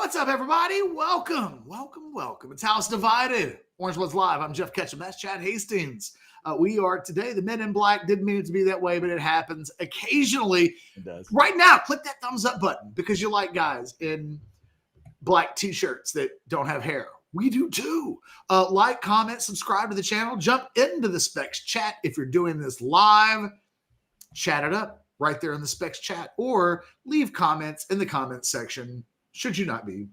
What's up, everybody? Welcome. It's House Divided. Orange One's Live. I'm Jeff Ketchum. That's Chad Hastings. We are today the Men in Black. Didn't mean it to be that way, but it happens occasionally. It does. Right now, click that thumbs up button because you like guys in black t-shirts that don't have hair. We do too. Like, comment, subscribe to the channel. Jump into the Specs chat if you're doing this live. Chat it up right there in the Specs chat, or leave comments in the comments section should you not be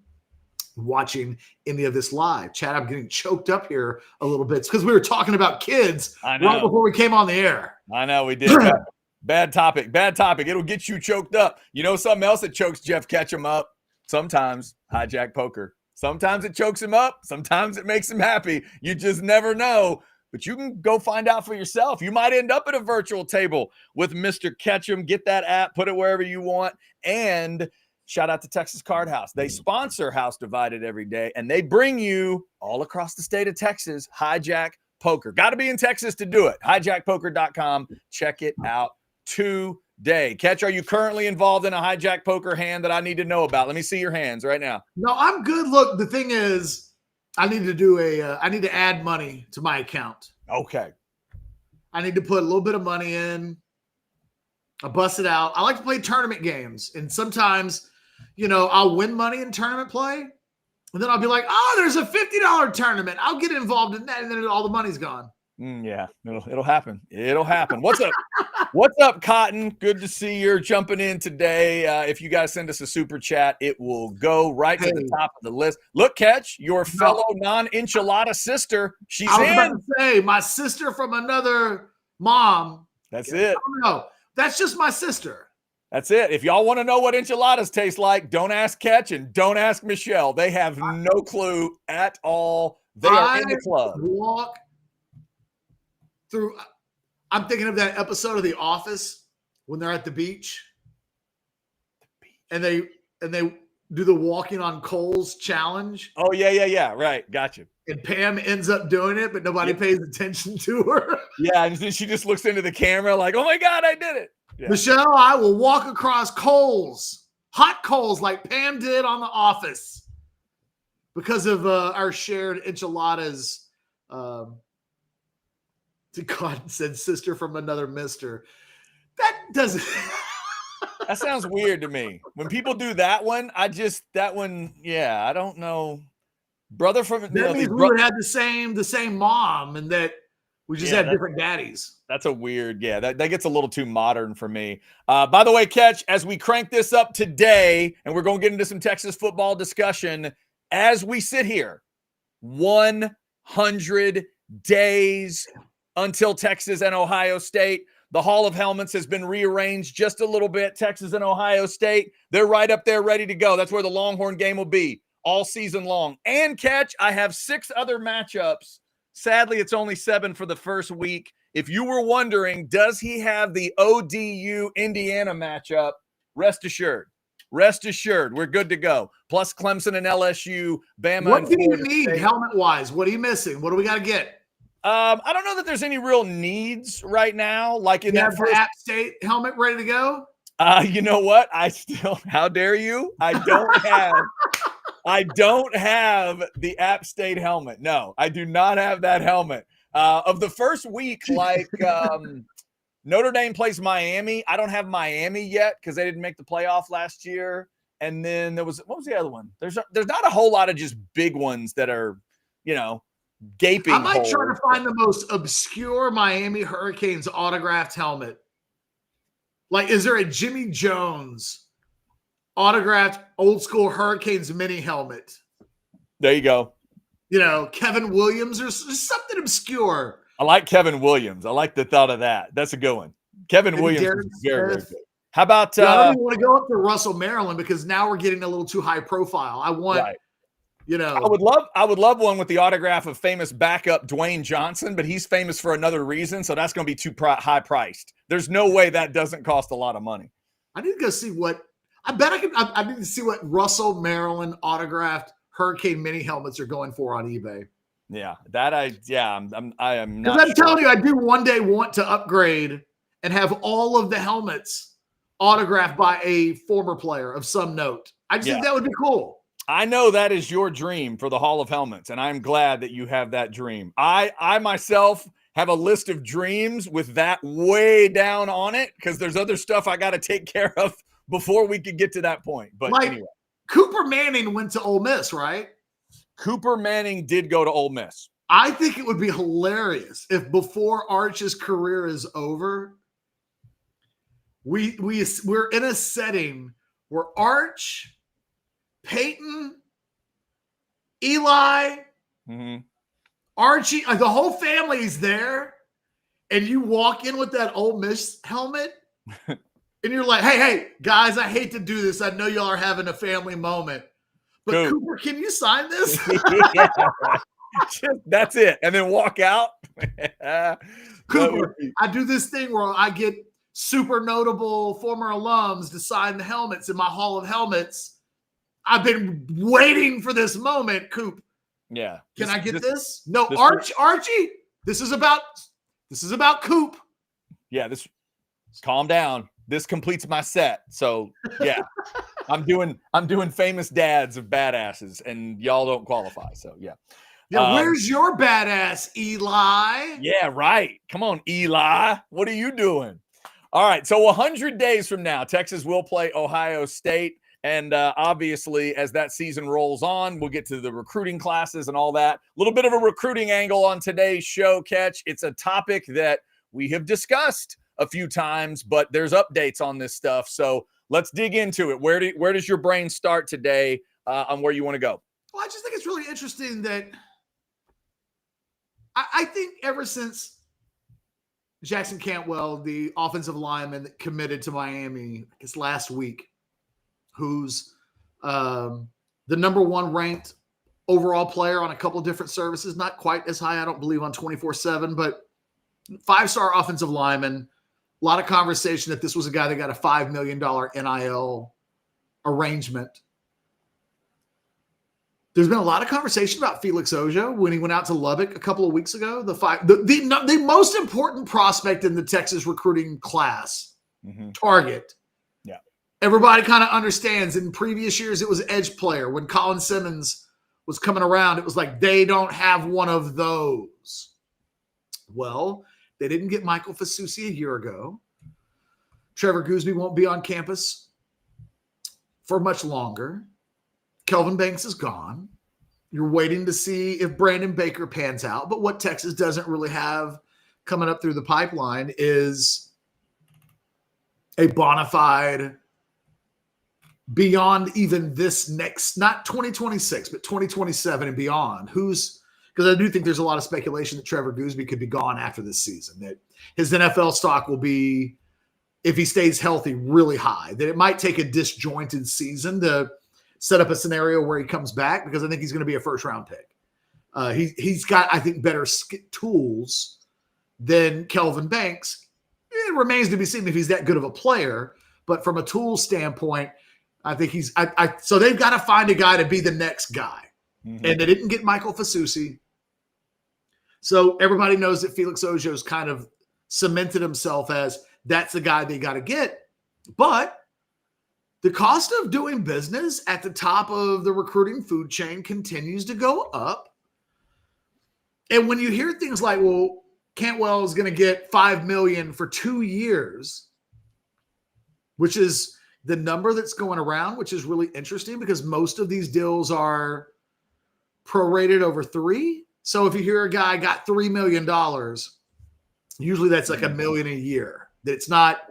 watching any of this live. Chad, I'm getting choked up here a little bit. It's because we were talking about kids right before we came on the air. I know we did. Bad topic. It'll get you choked up. You know something else that chokes Jeff Ketchum up? Sometimes hijack poker. Sometimes it chokes him up. Sometimes it makes him happy. You just never know. But you can go find out for yourself. You might end up at a virtual table with Mr. Ketchum. Get that app. Put it wherever you want. And shout out to Texas Card House. They sponsor House Divided every day, and they bring you all across the state of Texas hijack poker. Got to be in Texas to do it. Hijackpoker.com. Check it out today. Catch, are you currently involved in a hijack poker hand that I need to know about? Let me see your hands right now. No, I'm good. Look, the thing is, I need to do I need to add money to my account. Okay. I need to put a little bit of money in. I bust it out. I like to play tournament games, and sometimes, I'll win money in tournament play, and then I'll be like, oh, there's a $50 tournament. I'll get involved in that, and then all the money's gone. Yeah, it'll happen. It'll happen. What's up? What's up, Cotton? Good to see you're jumping in today. If you guys send us a super chat, it will go right to the top of the list. Look, Catch, your fellow non-enchilada sister. She's in. I was about to say, my sister from another mom. That's it. No, that's just my sister. That's it. If y'all want to know what enchiladas taste like, don't ask Catch and don't ask Michelle. They have no clue at all. They are in the club. Walk through. I'm thinking of that episode of The Office when they're at the beach, and they do the walking on coals challenge. Oh yeah. Right, gotcha. And Pam ends up doing it, but nobody pays attention to her. Yeah, and then she just looks into the camera like, "Oh my God, I did it." Yeah. Michelle, I will walk across coals, hot coals, like Pam did on The Office, because of our shared enchiladas. God said sister from another mister. That doesn't. That sounds weird to me. When people do that one, I don't know. Brother from that means we would have the same mom, and that we just had different daddies. That's a weird, that gets a little too modern for me. By the way, Catch, as we crank this up today, and we're going to get into some Texas football discussion, as we sit here, 100 days until Texas and Ohio State. The Hall of Helmets has been rearranged just a little bit. Texas and Ohio State, they're right up there ready to go. That's where the Longhorn game will be all season long. And Catch, I have 6 other matchups. Sadly, it's only 7 for the first week. If you were wondering, does he have the ODU Indiana matchup? Rest assured, we're good to go. Plus Clemson and LSU, Bama. What do you need helmet-wise? What are you missing? What do we got to get? I don't know that there's any real needs right now. Like in that first App State helmet ready to go. You know what? How dare you? I don't have the App State helmet. No, I do not have that helmet. Of the first week, like Notre Dame plays Miami. I don't have Miami yet because they didn't make the playoff last year. And then what was the other one? There's not a whole lot of just big ones that are, gaping. I might try to find the most obscure Miami Hurricanes autographed helmet. Like, is there a Jimmy Jones autographed old school Hurricanes mini helmet? There you go. Kevin Williams or something obscure. I like Kevin Williams. I like the thought of that. That's a good one. Kevin Williams is very, very good. How about I don't even want to go up to Russell Maryland because now we're getting a little too high profile. I want I would love one with the autograph of famous backup Dwayne Johnson, but he's famous for another reason, so that's going to be too high priced. There's no way that doesn't cost a lot of money. I need to go see what I need to see what Russell Maryland autographed Hurricane mini helmets are going for on eBay. Yeah, I am not. Because I'm telling you, I do one day want to upgrade and have all of the helmets autographed by a former player of some note. I just think that would be cool. I know that is your dream for the Hall of Helmets, and I'm glad that you have that dream. I myself have a list of dreams with that way down on it because there's other stuff I got to take care of before we could get to that point. But like, anyway. Cooper Manning went to Ole Miss, right? Cooper Manning did go to Ole Miss. I think it would be hilarious if before Arch's career is over, we're in a setting where Arch, Peyton, Eli, Archie, the whole family's there, and you walk in with that Ole Miss helmet, and you're like, hey, guys, I hate to do this. I know y'all are having a family moment, but Cooper, can you sign this? That's it. And then walk out. Cooper, I do this thing where I get super notable former alums to sign the helmets in my Hall of Helmets. I've been waiting for this moment, Coop. Yeah. Can I get this? No, Archie. This is about Coop. Yeah, calm down. This completes my set. So yeah. I'm doing famous dads of badasses, and y'all don't qualify. So yeah. Yeah, where's your badass, Eli? Yeah, right. Come on, Eli. What are you doing? All right. So 100 days from now, Texas will play Ohio State. And obviously, as that season rolls on, we'll get to the recruiting classes and all that. A little bit of a recruiting angle on today's show, Catch. It's a topic that we have discussed a few times, but there's updates on this stuff. So let's dig into it. Where does your brain start today on where you want to go? Well, I just think it's really interesting that I think ever since Jackson Cantwell, the offensive lineman that committed to Miami, I guess last week, who's the number one ranked overall player on a couple of different services, not quite as high, I don't believe, on 24/7, but 5-star offensive lineman. A lot of conversation that this was a guy that got a $5 million NIL arrangement. There's been a lot of conversation about Felix Ojo when he went out to Lubbock a couple of weeks ago. The most important prospect in the Texas recruiting class, target. Yeah. Everybody kind of understands. In previous years, it was edge player. When Colin Simmons was coming around, it was like they don't have one of those. Well, they didn't get Michael Fasusi a year ago. Trevor Goosby won't be on campus for much longer. Kelvin Banks is gone. You're waiting to see if Brandon Baker pans out. But what Texas doesn't really have coming up through the pipeline is a bona fide, beyond even this next, not 2026, but 2027 and beyond. Because I do think there's a lot of speculation that Trevor Goosby could be gone after this season, that his NFL stock will be, if he stays healthy, really high, that it might take a disjointed season to set up a scenario where he comes back, because I think he's going to be a first-round pick. He's got, I think, better tools than Kelvin Banks. It remains to be seen if he's that good of a player, but from a tool standpoint, I think he's – so they've got to find a guy to be the next guy. And they didn't get Michael Fasusi. So everybody knows that Felix Ojo's kind of cemented himself as that's the guy they got to get. But the cost of doing business at the top of the recruiting food chain continues to go up. And when you hear things like, well, Cantwell is going to get $5 million for 2 years, which is the number that's going around, which is really interesting because most of these deals are prorated over 3. So if you hear a guy got $3 million, usually that's like $1 million a year. It's not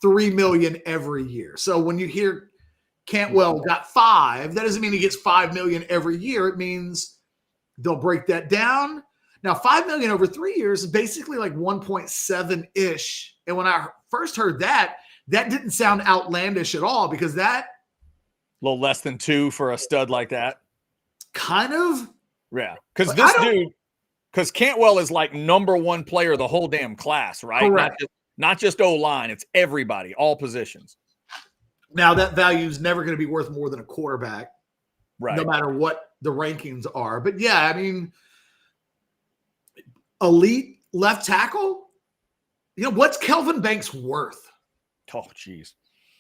$3 million every year. So when you hear Cantwell got 5, that doesn't mean he gets $5 million every year. It means they'll break that down. Now, $5 million over 3 years is basically like 1.7-ish. And when I first heard that didn't sound outlandish at all, because that a little less than 2 for a stud like that. Kind of. Yeah. Because Cantwell is like number 1 player of the whole damn class, right? Correct. Not just O-line. It's everybody, all positions. Now, that value is never going to be worth more than a quarterback, right? No matter what the rankings are. But yeah, I mean, elite left tackle, what's Kelvin Banks worth? Oh, geez.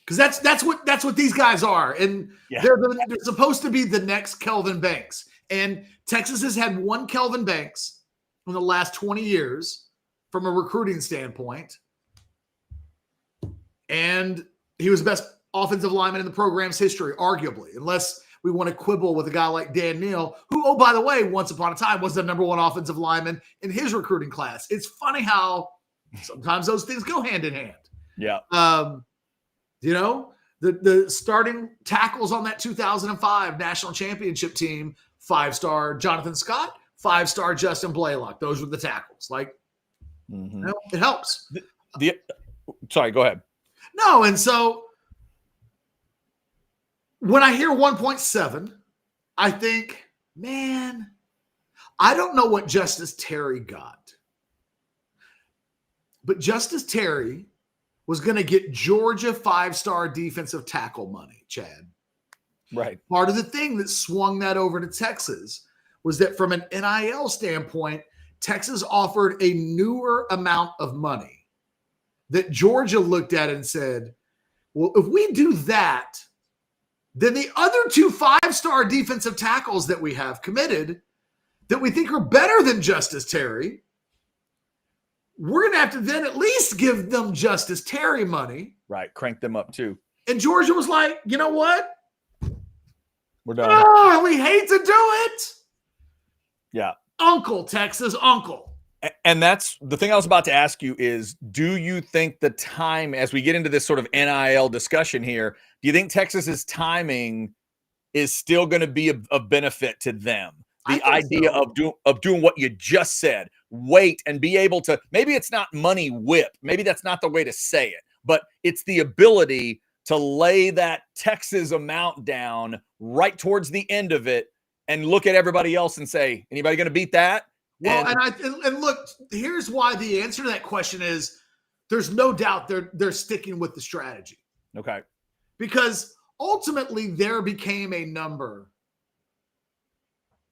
Because that's what these guys are, and Yeah. they're supposed to be the next Kelvin Banks. And Texas has had one Kelvin Banks in the last 20 years from a recruiting standpoint, and he was the best offensive lineman in the program's history, arguably, unless we want to quibble with a guy like Dan NIL, who, oh, by the way, once upon a time was the number one offensive lineman in his recruiting class. It's funny how sometimes those things go hand in hand. Yeah. You know, the starting tackles on that 2005 national championship team, 5-star Jonathan Scott, 5-star Justin Blaylock. Those were the tackles. Like, you know, it helps. Sorry, go ahead. No, and so when I hear 1.7, I think, man, I don't know what Justice Terry got. But Justice Terry was going to get Georgia 5-star defensive tackle money, Chad. Right. Part of the thing that swung that over to Texas was that from an NIL standpoint, Texas offered a newer amount of money that Georgia looked at and said, well, if we do that, then the other 2 5-star defensive tackles that we have committed that we think are better than Justice Terry, we're going to have to then at least give them Justice Terry money. Right. Crank them up too. And Georgia was like, you know what? We're done. Oh, we hate to do it. Yeah. Uncle, Texas, uncle. And that's the thing I was about to ask you is, do you think the time, as we get into this sort of NIL discussion here, do you think Texas's timing is still going to be a benefit to them? The idea of doing what you just said, wait and be able to, maybe it's not money whip. Maybe that's not the way to say it, but it's the ability to lay that Texas amount down right towards the end of it and look at everybody else and say, anybody going to beat that? Well, and look, here's why the answer to that question is there's no doubt they're sticking with the strategy. Okay. Because ultimately there became a number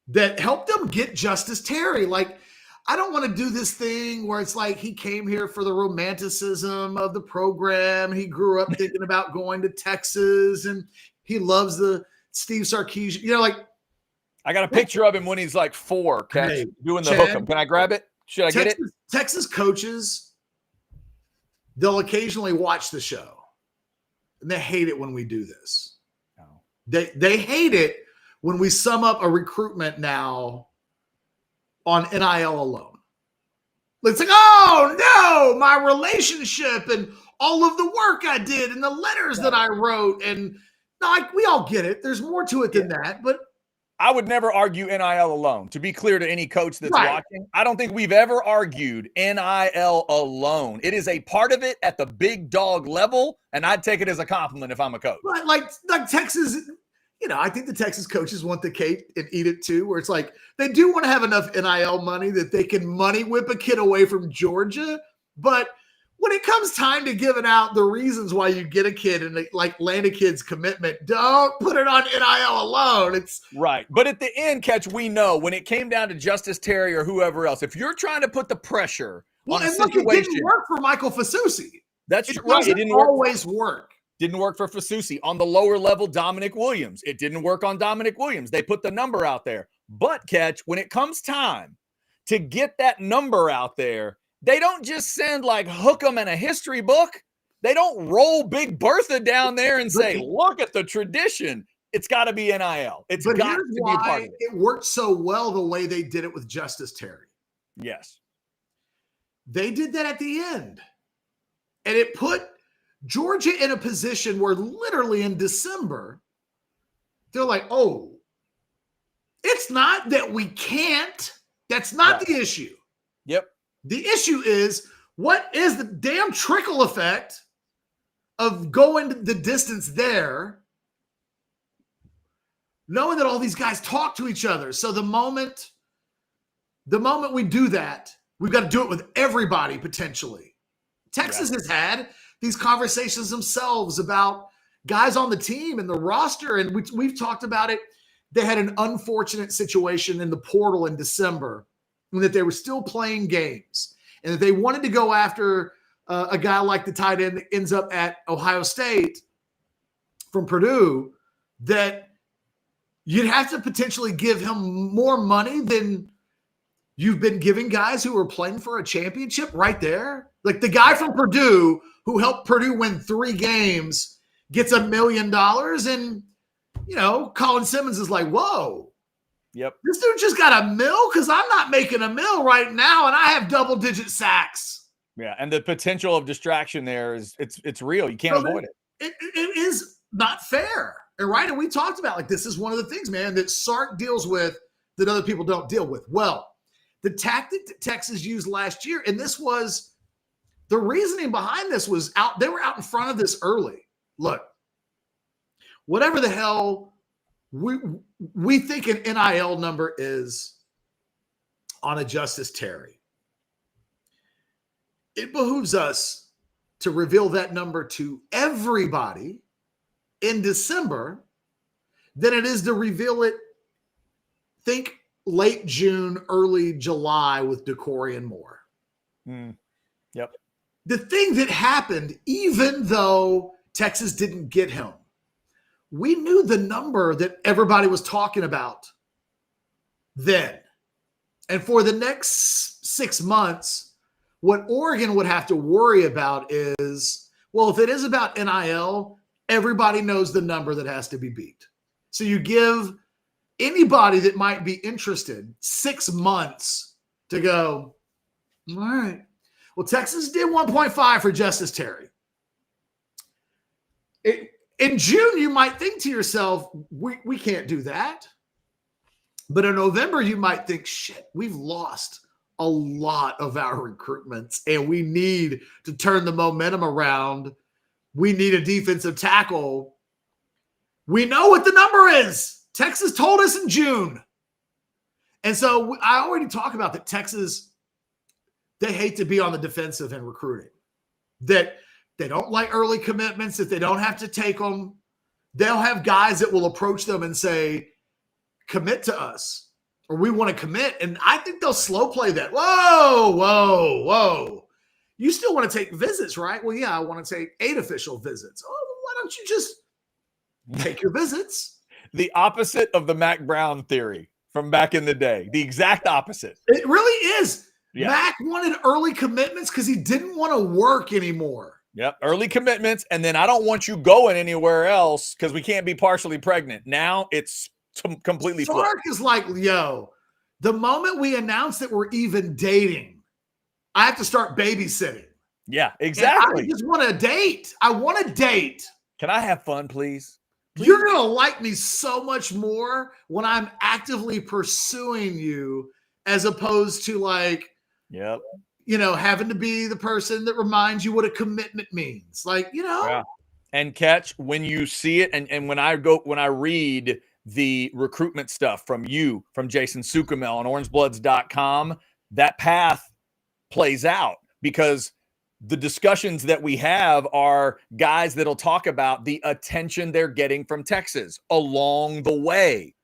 that helped them get Justice Terry. Like, I don't want to do this thing where it's like he came here for the romanticism of the program. He grew up thinking about going to Texas and he loves the Steve Sarkisian, you know, like, I got a picture of him when he's like 4, doing the Chad, hook 'em. Can I grab it? Should I get it? Texas coaches, they'll occasionally watch the show, and they hate it when we do this. No. They hate it when we sum up a recruitment now on NIL alone. It's like, oh no, my relationship and all of the work I did and the letters that I wrote, and we all get it. There's more to it than that, but I would never argue NIL alone. To be clear to any coach that's watching, I don't think we've ever argued NIL alone. It is a part of it at the big dog level, and I'd take it as a compliment if I'm a coach. But like Texas, you know, I think the Texas coaches want the cake and eat it too, where it's like they do want to have enough NIL money that they can money whip a kid away from Georgia. But when it comes time to giving out the reasons why you get a kid and like land a kid's commitment, don't put it on NIL alone. It's right. But at the end, Catch, we know when it came down to Justice Terry or whoever else, if you're trying to put the pressure on a situation, it didn't work for Michael Fasusi. That's right. It didn't always work. Didn't work for Fasusi. On the lower level, Dominic Williams. It didn't work on Dominic Williams. They put the number out there. But Catch, when it comes time to get that number out there, they don't just send like hook 'em in a history book. They don't roll Big Bertha down there and say, look at the tradition. It's got to be NIL. It's got to be a part of it. It worked so well the way they did it with Justice Terry. Yes. They did that at the end. And it put Georgia in a position where literally in December, they're like, oh, it's not that we can't. That's not the issue. Yep. The issue is, what is the damn trickle effect of going the distance there, knowing that all these guys talk to each other? So the moment we do that, we've got to do it with everybody potentially. Texas has had these conversations themselves about guys on the team and the roster, and we've talked about it. They had an unfortunate situation in the portal in December, and that they were still playing games, and that they wanted to go after a guy like the tight end that ends up at Ohio State. from Purdue that you'd have to potentially give him more money than you've been giving guys who are playing for a championship right there. Like the guy from Purdue who helped Purdue win 3 games gets $1 million. And, Colin Simmons is like, whoa. Yep. This dude just got $1 million because I'm not making $1 million right now, and I have double-digit sacks. Yeah, and the potential of distraction there it's real. You can't avoid it. It is not fair, and right. And we talked about this is one of the things, man, that Sark deals with that other people don't deal with. Well, the tactic that Texas used last year, and this was the reasoning behind this was out. They were out in front of this early. Look, whatever the hell. We think an NIL number is on a Justice Terry. It behooves us to reveal that number to everybody in December than it is to reveal it, think late June, early July with Decory and Moore. Yep. The thing that happened, even though Texas didn't get him, we knew the number that everybody was talking about then. And for the next 6 months, what Oregon would have to worry about is, well, if it is about NIL, everybody knows the number that has to be beat. So you give anybody that might be interested 6 months to go, all right. Well, Texas did 1.5 for Justice Terry. In June, you might think to yourself, we can't do that. But in November, you might think, shit, we've lost a lot of our recruitments and we need to turn the momentum around. We need a defensive tackle. We know what the number is. Texas told us in June. And so I already talked about that Texas, they hate to be on the defensive in recruiting. That they don't like early commitments, that they don't have to take them. They'll have guys that will approach them and say, commit to us, or we want to commit. And I think they'll slow play that. Whoa. You still want to take visits, right? Well, yeah, I want to take 8 official visits. Oh, why don't you just take your visits? The opposite of the Mac Brown theory from back in the day. The exact opposite. It really is. Yeah. Mac wanted early commitments because he didn't want to work anymore. Yep, early commitments, and then I don't want you going anywhere else because we can't be partially pregnant. Now it's completely flipped. Sark is like, yo, the moment we announce that we're even dating, I have to start babysitting. Yeah, exactly. And I just want a date. I want a date. Can I have fun, please? You're going to like me so much more when I'm actively pursuing you as opposed to yep. Having to be the person that reminds you what a commitment means. Yeah. And catch when you see it. And when I read the recruitment stuff from Jason Sukamel on orangebloods.com, that path plays out because the discussions that we have are guys that'll talk about the attention they're getting from Texas along the way.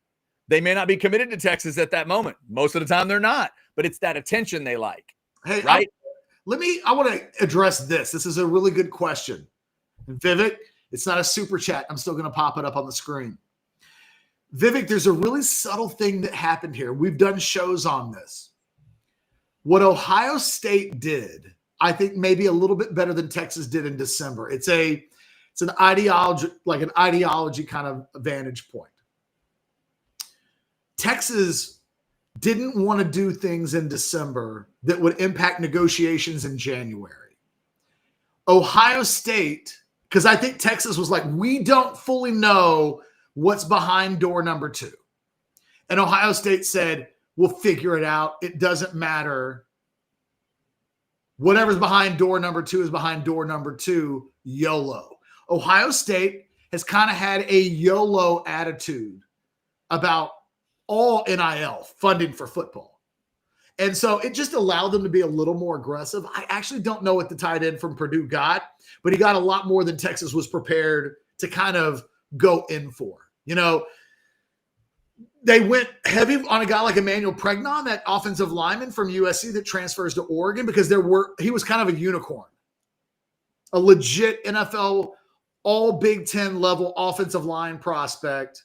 They may not be committed to Texas at that moment. Most of the time they're not, but it's that attention they like. Hey, right? I want to address this. This is a really good question. And Vivek, it's not a super chat. I'm still going to pop it up on the screen. Vivek, there's a really subtle thing that happened here. We've done shows on this. What Ohio State did, I think maybe a little bit better than Texas did in December. It's an ideology kind of vantage point. Texas didn't want to do things in December that would impact negotiations in January. Ohio State, because I think Texas was like, we don't fully know what's behind door number 2. And Ohio State said, we'll figure it out. It doesn't matter. Whatever's behind door number 2 is behind door number 2, YOLO. Ohio State has kind of had a YOLO attitude about all NIL funding for football. And so it just allowed them to be a little more aggressive. I actually don't know what the tight end from Purdue got, but he got a lot more than Texas was prepared to kind of go in for. They went heavy on a guy like Emmanuel Pregnon, that offensive lineman from USC that transfers to Oregon, because he was kind of a unicorn, a legit NFL all Big Ten level offensive line prospect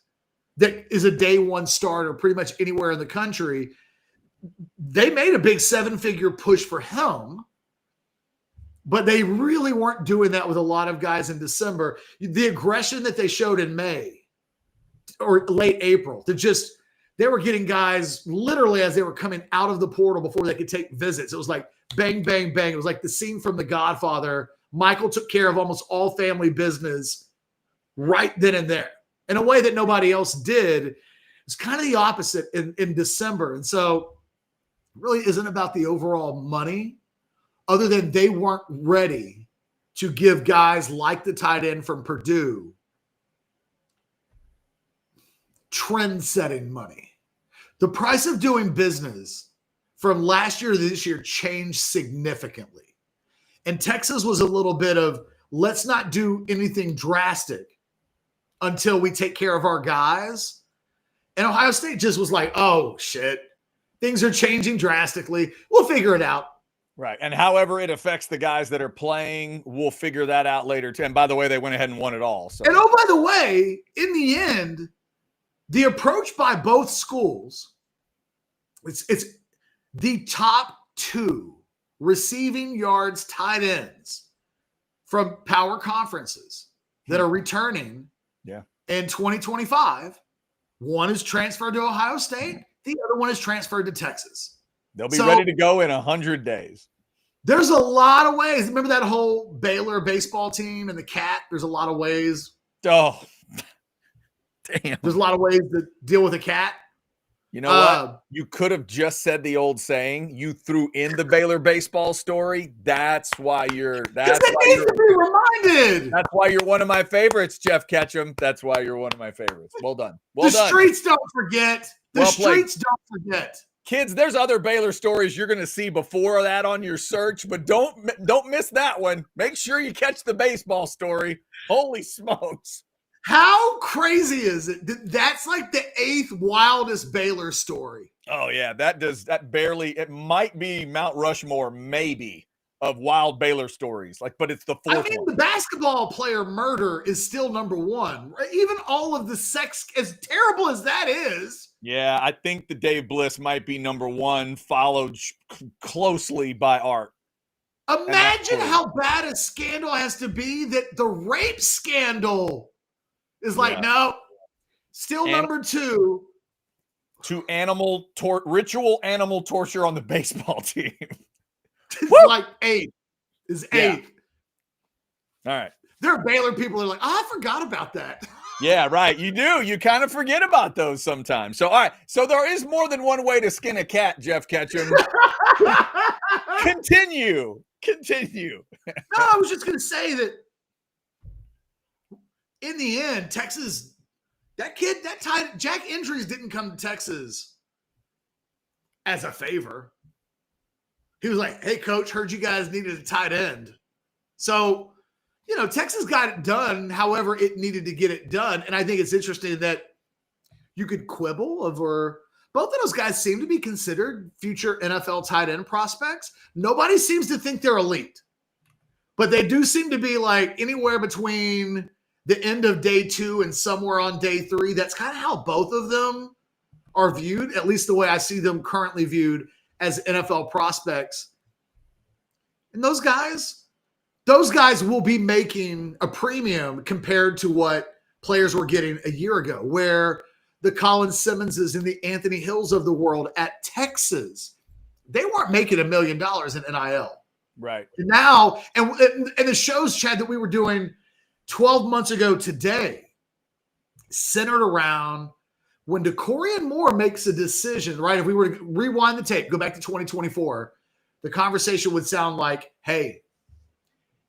that is a day one starter pretty much anywhere in the country. They made a big 7-figure push for him, but they really weren't doing that with a lot of guys in December. The aggression that they showed in May or late April, they were getting guys literally as they were coming out of the portal before they could take visits. It was like bang, bang, bang. It was like the scene from The Godfather. Michael took care of almost all family business right then and there in a way that nobody else did. It's kind of the opposite in December. And so it really isn't about the overall money, other than they weren't ready to give guys like the tight end from Purdue trend-setting money. The price of doing business from last year to this year changed significantly. And Texas was a little bit of, let's not do anything drastic until we take care of our guys. And Ohio State just was like, oh, shit. Things are changing drastically. We'll figure it out. Right. And however it affects the guys that are playing, we'll figure that out later too. And by the way, they went ahead and won it all. So. And oh, by the way, in the end, the approach by both schools, it's the top 2 receiving yards tight ends from power conferences that are returning in 2025. One is transferred to Ohio State. The other one is transferred to Texas. They'll be ready to go in 100 days. There's a lot of ways. Remember that whole Baylor baseball team and the cat? There's a lot of ways. Oh, damn. There's a lot of ways to deal with a cat. You know what? You could have just said the old saying. You threw in the Baylor baseball story. That's why you're. That's why needs to be reminded. That's why you're one of my favorites, Jeff Ketchum. That's why you're one of my favorites. Well done. Well done. The streets don't forget. The streets don't forget. Kids, there's other Baylor stories you're going to see before that on your search, but don't miss that one. Make sure you catch the baseball story. Holy smokes. How crazy is it? That's like the 8th wildest Baylor story. Oh, yeah. It might be Mount Rushmore, maybe, of wild Baylor stories. But it's the 4th one. The basketball player murder is still number 1. Right? Even all of the sex, as terrible as that is. Yeah, I think the Dave Bliss might be number 1, followed closely by Art. Imagine how bad a scandal has to be that the rape scandal is no, still number 2. To ritual animal torture on the baseball team. It's like 8. Is 8. Yeah. All right. There are Baylor people that are like, I forgot about that. Yeah, right. You do. You kind of forget about those sometimes. So, all right. So there is more than one way to skin a cat, Jeff Ketchum. Continue. No, I was just going to say that in the end, Texas, Jack Injuries didn't come to Texas as a favor. He was like, hey, coach, heard you guys needed a tight end. So, Texas got it done however it needed to get it done. And I think it's interesting that you could quibble over both of those guys seem to be considered future NFL tight end prospects. Nobody seems to think they're elite, but they do seem to be like anywhere between the end of day 2 and somewhere on day 3. That's kind of how both of them are viewed, at least the way I see them currently viewed as NFL prospects. And those guys will be making a premium compared to what players were getting a year ago, where the Colin Simmonses and the Anthony Hills of the world at Texas, they weren't making $1 million in NIL. Right. And now, and the shows, Chad, that we were doing 12 months ago today centered around when DeCorian Moore makes a decision, right? If we were to rewind the tape, go back to 2024, the conversation would sound like, hey,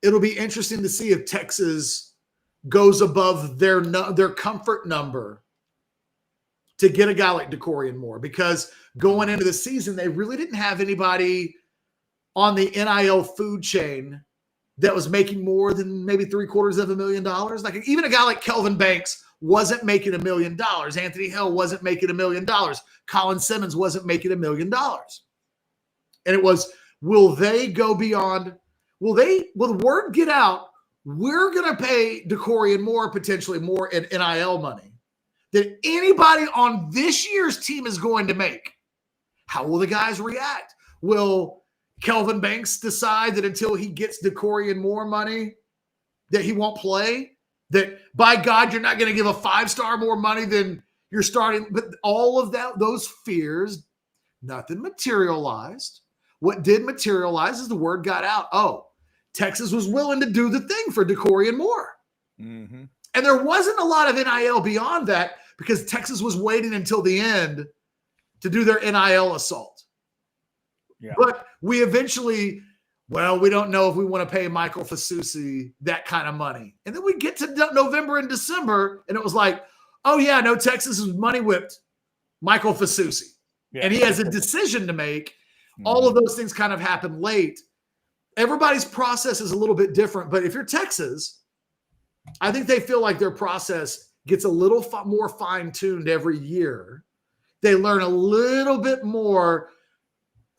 it'll be interesting to see if Texas goes above their comfort number to get a guy like DeCorian Moore, because going into the season, they really didn't have anybody on the NIL food chain that was making more than maybe $750,000. Like even a guy like Kelvin Banks wasn't making $1 million. Anthony Hill wasn't making $1 million. Colin Simmons wasn't making $1 million. And it was, will they go beyond? Will the word get out we're going to pay DeCorian more, potentially more in NIL money than anybody on this year's team is going to make. How will the guys react? Will Kelvin Banks decide that until he gets DeCorian more money that he won't play? That, by God, you're not going to give a 5-star more money than you're starting? But all of that, those fears, nothing materialized. What did materialize is the word got out. Oh, Texas was willing to do the thing for DeCorian Moore. Mm-hmm. And there wasn't a lot of NIL beyond that because Texas was waiting until the end to do their NIL assault. Yeah. But we eventually, we don't know if we want to pay Michael Fasusi that kind of money. And then we get to November and December, and it was like, oh, yeah, no, Texas is money whipped Michael Fasusi. Yeah. And he has a decision to make. Mm-hmm. All of those things kind of happen late. Everybody's process is a little bit different. But if you're Texas, I think they feel like their process gets a little more fine-tuned every year. They learn a little bit more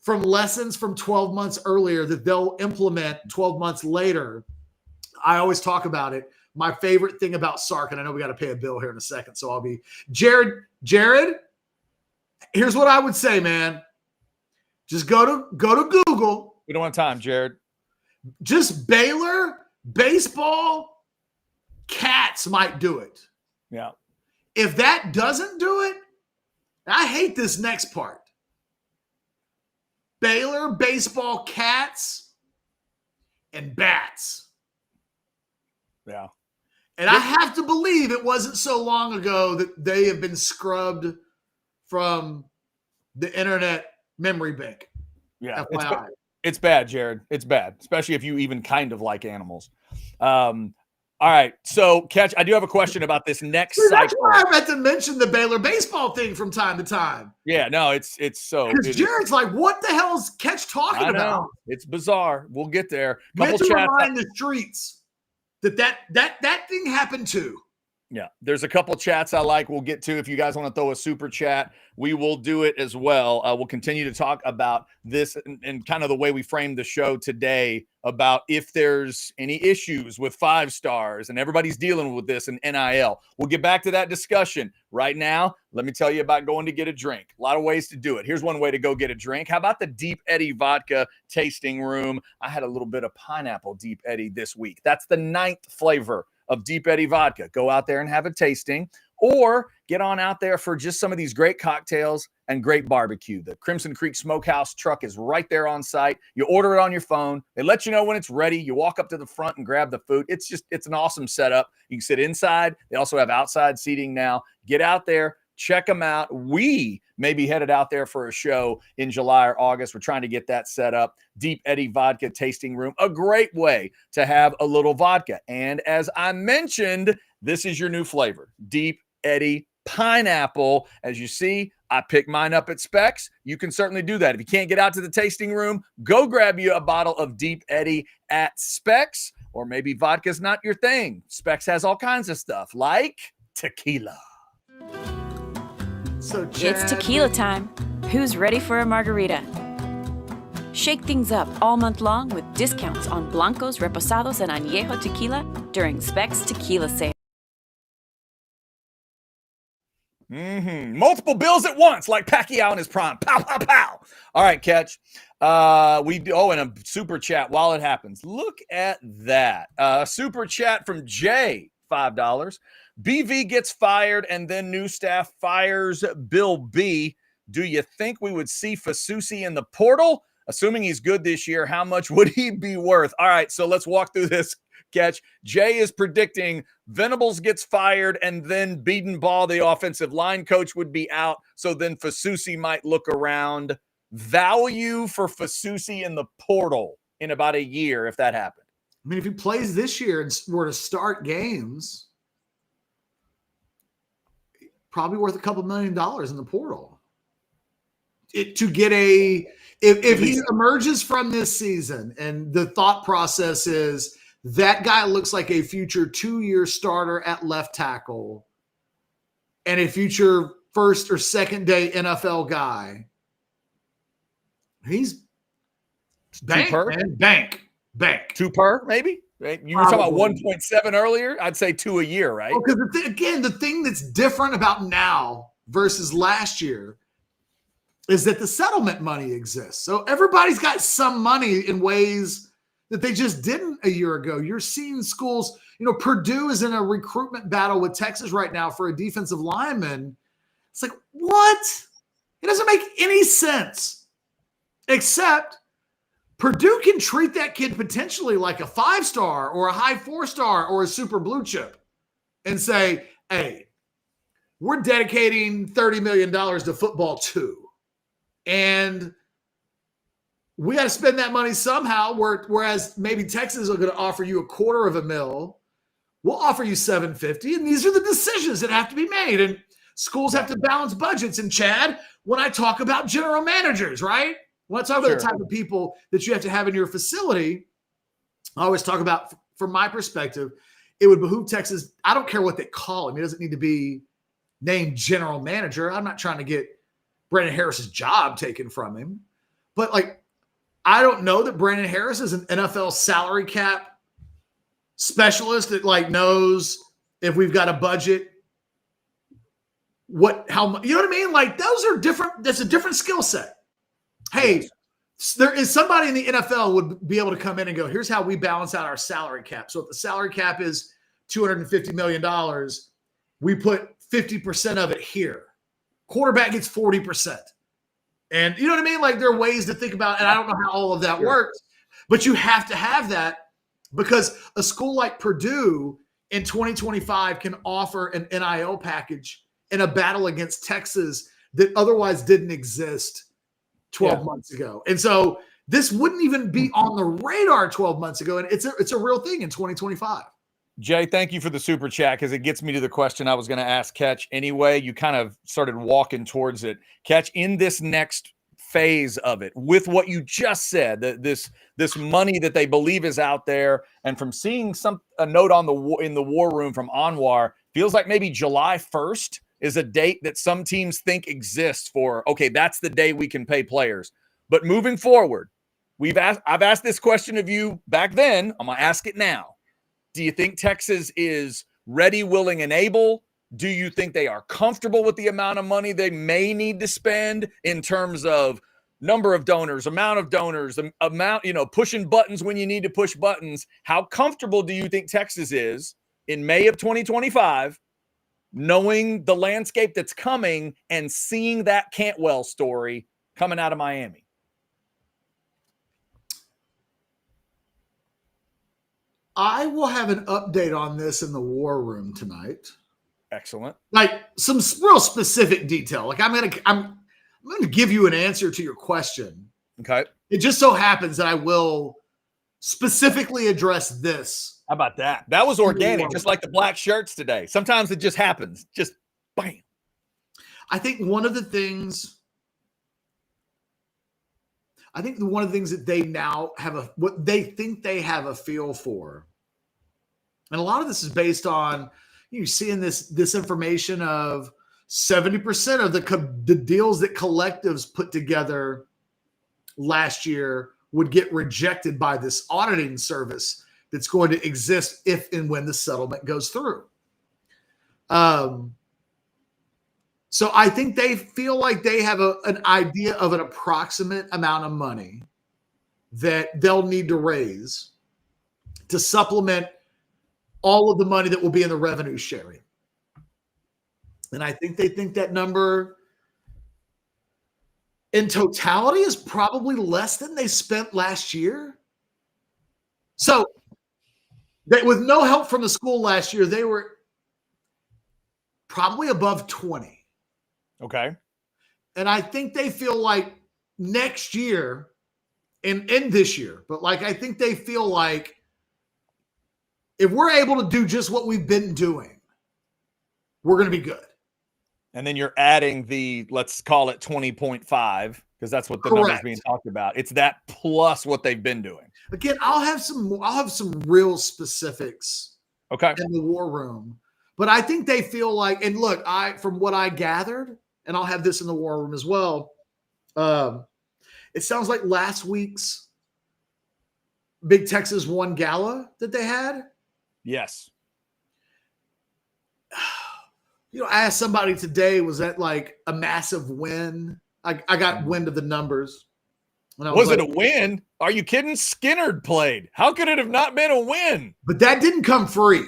from lessons from 12 months earlier that they'll implement 12 months later. I always talk about it. My favorite thing about Sark, and I know we got to pay a bill here in a second, so I'll be Jared, here's what I would say, man. Just go to Google. We don't want time, Jared. Just Baylor baseball cats might do it. Yeah. If that doesn't do it, I hate this next part. Baylor baseball cats and bats. Yeah. And I have to believe it wasn't so long ago that they have been scrubbed from the internet memory bank. Yeah. It's bad, Jared. It's bad, especially if you even kind of like animals. All right. So, Catch, I do have a question about this next cycle. That's why I meant to mention the Baylor baseball thing from time to time. Yeah, no, it's so. Because Jared's like, what the hell is Catch talking about? It's bizarre. We'll get there. You have to remind the streets that thing happened too. Yeah, there's a couple chats I like. We'll get to. If you guys want to throw a super chat, we will do it as well. We'll continue to talk about this and kind of the way we framed the show today about if there's any issues with 5 stars and everybody's dealing with this in NIL. We'll get back to that discussion. Right now, let me tell you about going to get a drink. A lot of ways to do it. Here's one way to go get a drink. How about the Deep Eddy Vodka tasting room? I had a little bit of pineapple Deep Eddy this week. That's the 9th flavor of Deep Eddy Vodka. Go out there and have a tasting, or get on out there for just some of these great cocktails and great barbecue. The Crimson Creek Smokehouse truck is right there on site. You order it on your phone. They let you know when it's ready. You walk up to the front and grab the food. It's an awesome setup. You can sit inside. They also have outside seating now. Get out there. Check them out. We may be headed out there for a show in July or August. We're trying to get that set up. Deep Eddy Vodka tasting room, a great way to have a little vodka. And as I mentioned, this is your new flavor, Deep Eddy Pineapple. As you see, I picked mine up at Specs. You can certainly do that. If you can't get out to the tasting room, go grab you a bottle of Deep Eddy at Specs, or maybe vodka's not your thing. Specs has all kinds of stuff like tequila. So Chad, it's tequila time. Who's ready for a margarita? Shake things up all month long with discounts on Blancos, Reposados, and Añejo tequila during Specs Tequila Sale. Multiple bills at once, like Pacquiao in his prime. Pow, pow, pow. All right, Catch. And a super chat while it happens. Look at that. Super chat from Jay, $5. BV gets fired and then new staff fires Bill B. Do you think we would see Fasusi in the portal? Assuming he's good this year, how much would he be worth? All right, so let's walk through this, Catch. Jay is predicting Venables gets fired and then Biedenball, the offensive line coach, would be out. So then Fasusi might look around. Value for Fasusi in the portal in about a year if that happened. I mean, if he plays this year and were to start games, probably worth a couple $1 million in the portal. If he emerges from this season and the thought process is that guy looks like a future 2-year starter at left tackle and a future first or second day NFL guy, he's bank. 2 per, maybe. Right? You were talking about 1.7 earlier. I'd say 2 a year, right? Because the thing that's different about now versus last year is that the settlement money exists. So everybody's got some money in ways that they just didn't a year ago. You're seeing schools, Purdue is in a recruitment battle with Texas right now for a defensive lineman. It's like, what? It doesn't make any sense, except Purdue can treat that kid potentially like a 5-star or a high 4-star or a super blue chip and say, hey, we're dedicating $30 million to football too. And we got to spend that money somehow, whereas maybe Texas are going to offer you $250,000. We'll offer you $750,000. And these are the decisions that have to be made. And schools have to balance budgets. And Chad, when I talk about general managers, right? When I talk about the type of people that you have to have in your facility, I always talk about, from my perspective, it would behoove Texas. I don't care what they call him. He doesn't need to be named general manager. I'm not trying to get Brandon Harris's job taken from him. But I don't know that Brandon Harris is an NFL salary cap specialist that knows if we've got a budget, how much, you know what I mean? Those are different. That's a different skill set. Hey, there is somebody in the NFL would be able to come in and go, here's how we balance out our salary cap. So if the salary cap is $250 million, we put 50% of it here. Quarterback gets 40%. And you know what I mean? There are ways to think about, and I don't know how all of that works, but you have to have that because a school like Purdue in 2025 can offer an NIL package in a battle against Texas that otherwise didn't exist 12 months ago. And so this wouldn't even be on the radar 12 months ago. And it's a real thing in 2025. Jay, thank you for the super chat because it gets me to the question I was going to ask Ketch anyway. You kind of started walking towards it. Ketch, in this next phase of it, with what you just said, this money that they believe is out there, and from seeing a note in the war room from Anwar, feels like maybe July 1st is a date that some teams think exists for, okay, that's the day we can pay players. But moving forward, I've asked this question of you back then. I'm going to ask it now. Do you think Texas is ready, willing, and able? Do you think they are comfortable with the amount of money they may need to spend in terms of number of donors, amount of donors, pushing buttons when you need to push buttons? How comfortable do you think Texas is in May of 2025, knowing the landscape that's coming and seeing that Cantwell story coming out of Miami? I will have an update on this in the war room tonight. Excellent. Some real specific detail. I'm gonna give you an answer to your question. Okay. It just so happens that I will specifically address this. How about that? That was organic, just like the black shirts today. Sometimes it just happens. Just bam. I think one of the things that they now have what they think they have a feel for, and a lot of this is based on seeing this information of 70% of the deals that collectives put together last year would get rejected by this auditing service that's going to exist if and when the settlement goes through. So I think they feel like they have an idea of an approximate amount of money that they'll need to raise to supplement all of the money that will be in the revenue sharing. And I think they think that number in totality is probably less than they spent last year. So with no help from the school last year, they were probably above 20. Okay. And I think they feel like next year and this year, but I think they feel like if we're able to do just what we've been doing, we're going to be good. And then you're adding let's call it 20.5, because that's what the number's being talked about. It's that plus what they've been doing. Again, I'll have some real specifics in the war room. But I think they feel like, and look, from what I gathered, and I'll have this in the war room as well, it sounds like last week's big Texas One gala that they had? Yes. I asked somebody today, was that like a massive win? I got wind of the numbers. And was it a win? Are you kidding? Skinner played. How could it have not been a win? But that didn't come free.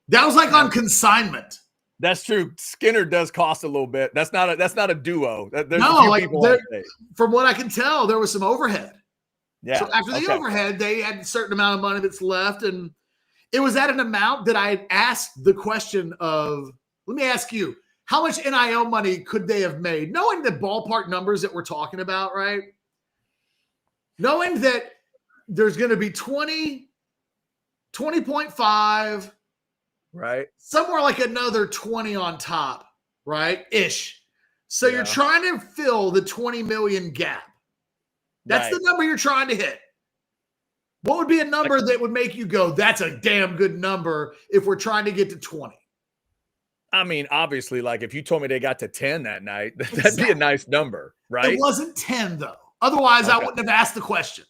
That was like on consignment. That's true. Skinner does cost a little bit. That's not a duo. From what I can tell, there was some overhead. Yeah. So after the overhead, they had a certain amount of money that's left. And it was at an amount that I had asked the question of, let me ask you, how much NIL money could they have made? Knowing the ballpark numbers that we're talking about, right? Knowing that there's going to be 20.5, right? Somewhere like another 20 on top, right? Ish. So you're trying to fill the 20 million gap. That's the number you're trying to hit. What would be a number that would make you go, that's a damn good number if we're trying to get to 20? I mean, obviously, like if you told me they got to 10 that night, that'd be a nice number, right? It wasn't 10 though. Otherwise, I wouldn't have asked the question.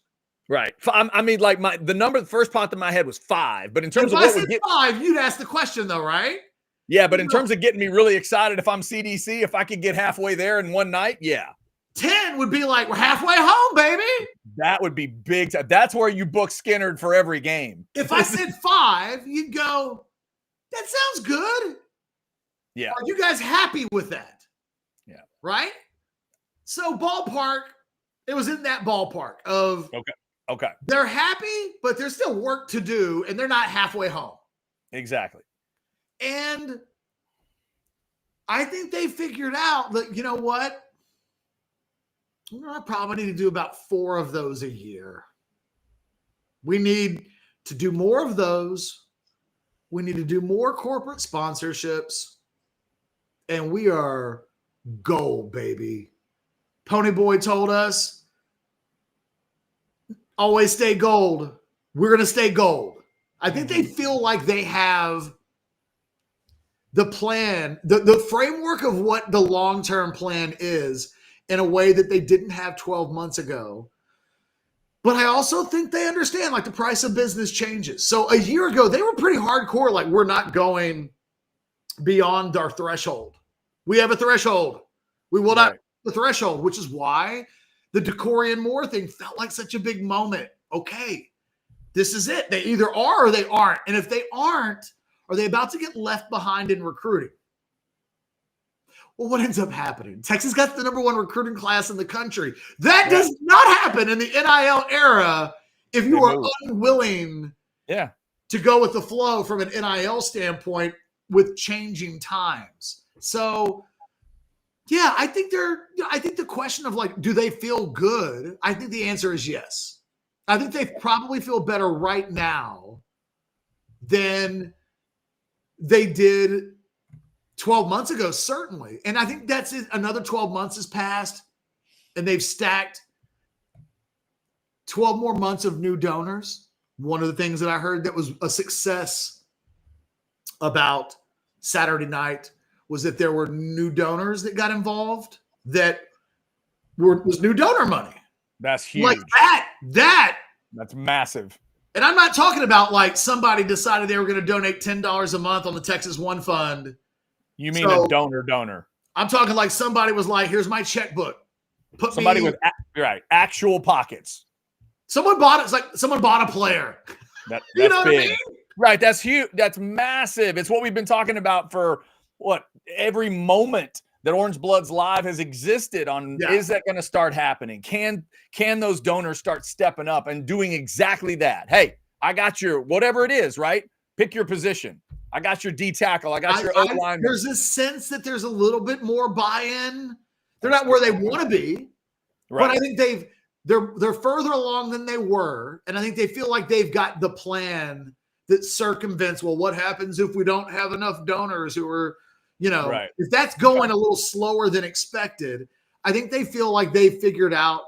Right. I mean, like the number, the first pop in my head was 5, but in terms of what would get 5, you'd ask the question though, right? Yeah, but in terms of getting me really excited, if I'm CDC, if I could get halfway there in one night, 10 would be like, we're halfway home, baby. That would be big. That's where you book Skinner for every game. If I said 5, you'd go, that sounds good. Yeah. Are you guys happy with that? Yeah. Right? So ballpark, it was in that ballpark of okay. They're happy, but there's still work to do, and they're not halfway home. Exactly. And I think they figured out that, you know what? I probably need to do about 4 of those a year. We need to do more of those. We need to do more corporate sponsorships. And we are gold, baby. Ponyboy told us, always stay gold. We're going to stay gold. I think they feel like they have the plan, the framework of what the long-term plan is in a way that they didn't have 12 months ago. But I also think they understand, like, the price of business changes. So a year ago, they were pretty hardcore, like, we're not going beyond our threshold. We have a threshold. We will not the threshold, which is why the Decorian Moore thing felt like such a big moment. Okay, this is it. They either are or they aren't. And if they aren't, are they about to get left behind in recruiting? Well, what ends up happening? Texas got the #1 recruiting class in the country. That does not happen in the NIL era if you are unwilling to go with the flow from an NIL standpoint with changing times. So, I think the question of, like, do they feel good? I think the answer is yes. I think they probably feel better right now than they did 12 months ago, certainly. And I think that's it. Another 12 months has passed, and they've stacked 12 more months of new donors. One of the things that I heard that was a success about Saturday night was that there were new donors that got involved that was new donor money. That's huge. Like that's massive. And I'm not talking about like somebody decided they were going to donate $10 a month on the Texas One Fund. You mean a donor? I'm talking like somebody was like, here's my checkbook. Somebody with actual pockets. Someone bought it. It's like someone bought a player. That's you know big. What I mean? Right. That's huge. That's massive. It's what we've been talking about for every moment that Orange Bloods Live has existed on. Is that going to start happening? Can those donors start stepping up and doing exactly that? Hey, I got your whatever it is, right? Pick your position. I got your D tackle. I got your O line. There's a sense that there's a little bit more buy-in. They're not where they want to be, but I think they're further along than they were, and I think they feel like they've got the plan that circumvents. Well, what happens if we don't have enough donors who are, if that's going a little slower than expected? I think they feel like they figured out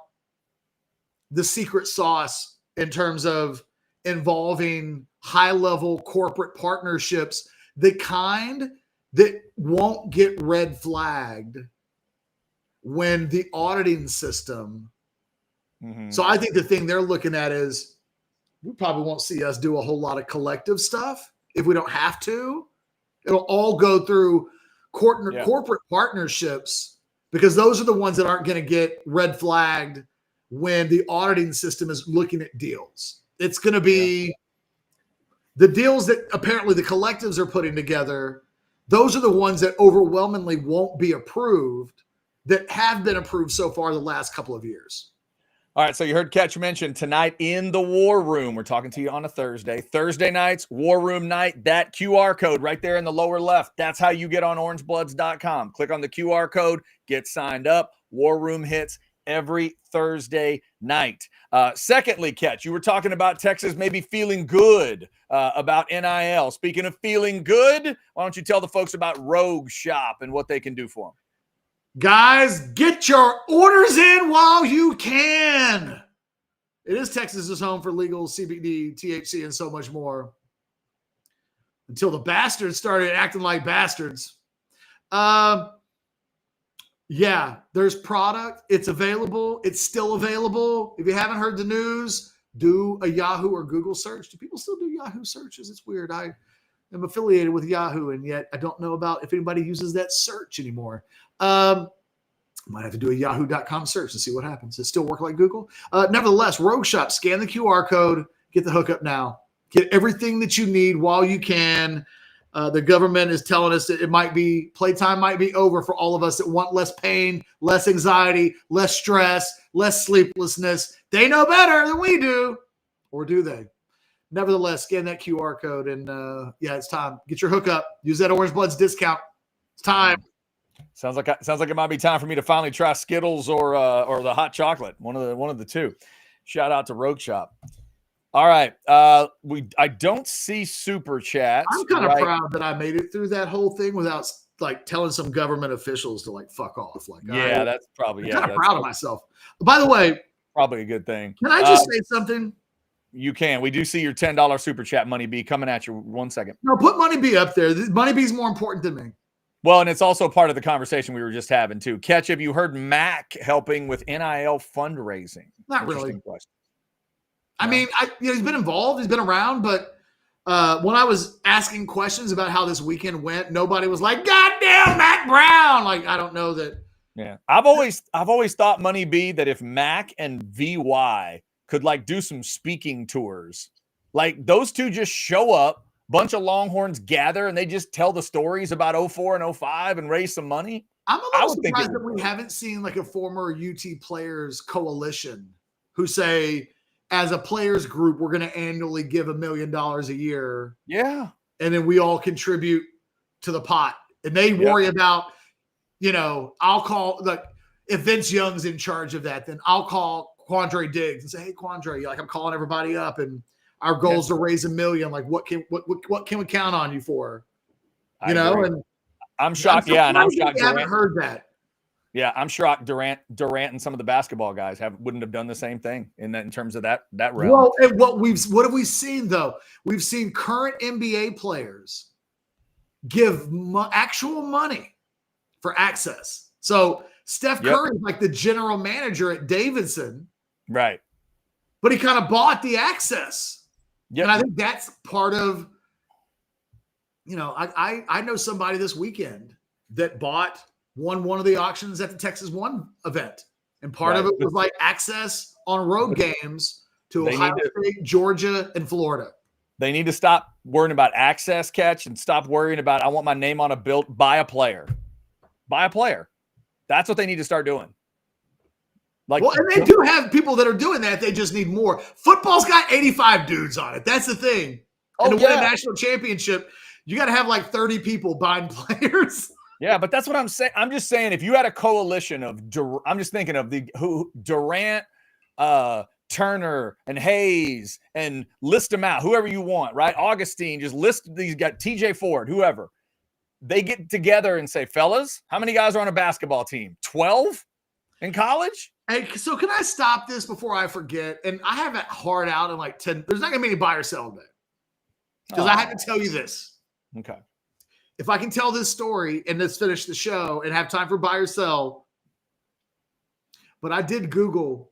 the secret sauce in terms of involving high-level corporate partnerships, the kind that won't get red flagged when the auditing system. So I think the thing they're looking at is, we probably won't see us do a whole lot of collective stuff if we don't have to. It'll all go through corporate partnerships, because those are the ones that aren't going to get red flagged when the auditing system is looking at deals. It's going to be the deals that apparently the collectives are putting together. Those are the ones that overwhelmingly won't be approved, that have been approved so far the last couple of years. All right, so you heard Catch mention tonight in the War Room. We're talking to you on a Thursday. Thursday nights, War Room night. That QR code right there in the lower left, that's how you get on orangebloods.com. Click on the QR code, get signed up. War Room hits every Thursday night. Secondly, Catch, you were talking about Texas maybe feeling good about NIL. Speaking of feeling good, why don't you tell the folks about Rogue Shop and what they can do for them? Guys, get your orders in while you can. It is Texas's home for legal CBD, THC, and so much more. Until the bastards started acting like bastards. Yeah, there's product. It's available. It's still available. If you haven't heard the news, do a Yahoo or Google search. Do people still do Yahoo searches? It's weird. I am affiliated with Yahoo, and yet I don't know about if anybody uses that search anymore. Might have to do a yahoo.com search to see what happens. Does it still work like Google? Nevertheless, Rogue Shop, scan the QR code, get the hookup now. Get everything that you need while you can. The government is telling us that playtime might be over for all of us that want less pain, less anxiety, less stress, less sleeplessness. They know better than we do. Or do they? Nevertheless, scan that QR code, and it's time. Get your hookup. Use that Orange Bloods discount. It's time. Sounds like it might be time for me to finally try Skittles or the hot chocolate. One of the two. Shout out to Rogue Shop. All right. I don't see super chats. I'm kind of proud that I made it through that whole thing without like telling some government officials to like fuck off. Like, that's probably I'm kind of proud of myself. By the way, probably a good thing. Can I just say something? You can. We do see your $10 super chat, Money B, coming at you. 1 second. No, put Money B up there. Money B is more important than me. Well, and it's also part of the conversation we were just having too. Catch, have you heard Mac helping with NIL fundraising? Not really. Question. I mean, he's been involved, he's been around, but when I was asking questions about how this weekend went, nobody was like, "Goddamn, Mac Brown!" Like, I don't know that. Yeah, I've always thought, Money B, that if Mac and VY could like do some speaking tours, like those two just show up. Bunch of Longhorns gather and they just tell the stories about 04 and 05 and raise some money. I'm a little surprised that we haven't seen like a former UT players coalition who say, as a players group, we're going to annually give $1 million a year. Yeah. And then we all contribute to the pot. And they worry about, I'll call, like, if Vince Young's in charge of that, then I'll call Quandre Diggs and say, "Hey, Quandre, like I'm calling everybody up and our goal is to raise $1 million. Like, what can we count on you for?" And I'm shocked. I'm shocked. I haven't heard that. Yeah, I'm shocked. Durant, and some of the basketball guys wouldn't have done the same thing in terms of that realm. Well, and what have we seen though? We've seen current NBA players give actual money for access. So Steph Curry is like the general manager at Davidson, right? But he kind of bought the access. Yep. And I think that's part of, I know somebody this weekend that won one of the auctions at the Texas One event. And part of it was like access on road games to Ohio State, Georgia, and Florida. They need to stop worrying about access, Catch, and stop worrying about, I want my name on a bill. Buy a player. That's what they need to start doing. And they do have people that are doing that. They just need more. Football's got 85 dudes on it. That's the thing. And to win a national championship, you got to have like 30 people buying players. Yeah, but that's what I'm saying. I'm just saying, if you had a coalition of, I'm just thinking of Durant, Turner, and Hayes, and list them out, whoever you want, right? Augustine, just list these guys, TJ Ford, whoever. They get together and say, "Fellas, how many guys are on a basketball team? 12 in college?" Hey, so can I stop this before I forget? And I have it hard out in like 10. There's not going to be any buy or sell today. Because I have to tell you this. Okay. If I can tell this story and let's finish the show and have time for buy or sell. But I did Google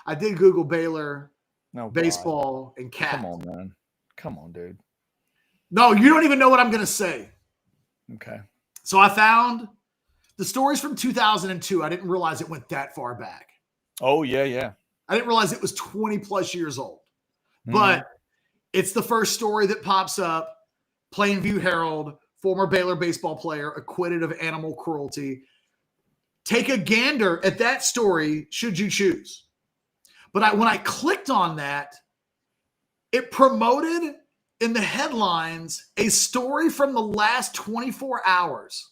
Baylor No, baseball, and cats. Come on, man. Come on, dude. No, you don't even know what I'm going to say. Okay. So I found the stories from 2002. I didn't realize it went that far back. Oh, yeah. I didn't realize it was 20 plus years old. But it's the first story that pops up. Plainview Herald, former Baylor baseball player, acquitted of animal cruelty. Take a gander at that story, should you choose. But when I clicked on that, it promoted in the headlines a story from the last 24 hours.